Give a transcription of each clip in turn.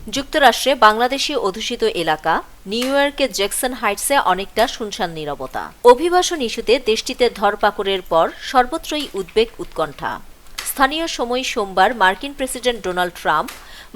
যুক্তরাষ্ট্রে বাংলাদেশি অধ্যুষিত এলাকা নিউ ইয়র্কের জ্যাকসন হাইটসে অনেকটা শুনশান নীরবতা। অভিবাসন ইস্যুতে দেশটিতে ধরপাকড়ের পর সর্বত্রই উদ্বেগ উৎকণ্ঠা। স্থানীয় সময় সোমবার মার্কিন প্রেসিডেন্ট ডোনাল্ড ট্রাম্প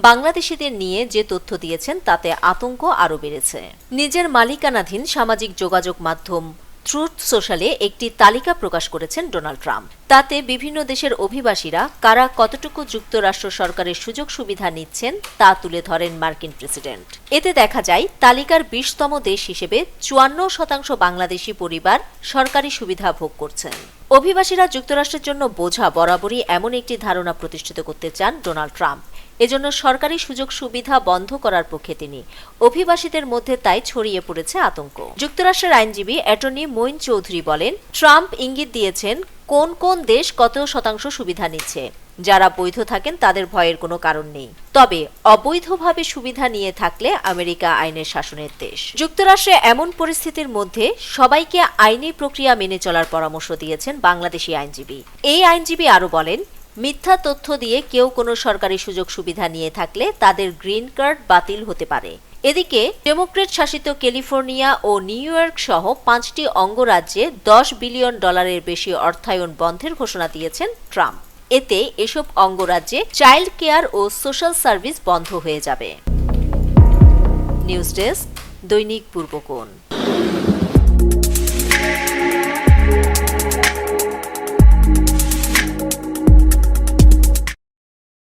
বাংলাদেশিদের নিয়ে যে তথ্য দিয়েছেন তাতে আতঙ্ক আরও বেড়েছে। নিজের মালিকানাধীন সামাজিক যোগাযোগ মাধ্যম ট্রুথ সোশ্যালে একটি তালিকা প্রকাশ করেছেন ডোনাল্ড ট্রাম্প। তাতে বিভিন্ন দেশের অভিবাসীরা কারা কতটুকু যুক্তরাষ্ট্র সরকারের সুযোগ সুবিধা নিচ্ছেন তা তুলে ধরেন মার্কিন প্রেসিডেন্ট। এতে দেখা যায় তালিকার ২০তম দেশ হিসেবে ৫৪% বাংলাদেশি পরিবার সরকারি সুবিধা ভোগ করছেন। অভিবাসীরা যুক্তরাষ্ট্রের জন্য বোঝা বরাবরই এমন একটি ধারণা প্রতিষ্ঠিত করতে চান ডোনাল্ড ট্রাম্প। এজন্য সরকারি সুযোগ সুবিধা বন্ধ করার পক্ষে তিনি। অভিবাসীদের মধ্যে তাই ছড়িয়ে পড়েছে আতঙ্ক। যুক্তরাষ্ট্রের আইনজীবী অ্যাটর্নি মঈন চৌধুরী বলেন, ট্রাম্প ইঙ্গিত দিয়েছেন কোন কোন দেশ কত শতাংশ সুবিধা নিচ্ছে। যারা বৈধ থাকেন তাদের ভয়ের কোনো কারণ নেই। তবে অবৈধভাবে সুবিধা নিয়ে থাকলে আমেরিকা আইনের শাসনের দেশ। যুক্তরাষ্ট্রে এমন পরিস্থিতির মধ্যে সবাইকে আইনি প্রক্রিয়া মেনে চলার পরামর্শ দিয়েছেন বাংলাদেশি আইনজীবী। এই আইনজীবী আরও বলেন, মিথ্যা তথ্য দিয়ে কেউ কোনো সরকারি সুযোগ সুবিধা নিয়ে থাকলে তাদের গ্রিন কার্ড বাতিল হতে পারে। এদিকে ডেমোক্রেট শাসিত ক্যালিফোর্নিয়া ও নিউ ইয়র্ক সহ ৫টি অঙ্গরাজ্যে $10 বিলিয়ন বেশি অর্থায়ন বন্ধের ঘোষণা দিয়েছেন ট্রাম্প। এতে এসব অঙ্গরাজ্যে চাইল্ড কেয়ার ও সোশ্যাল সার্ভিস বন্ধ হয়ে যাবে। নিউজ ডেস্ক, দৈনিক পূর্বকোণ।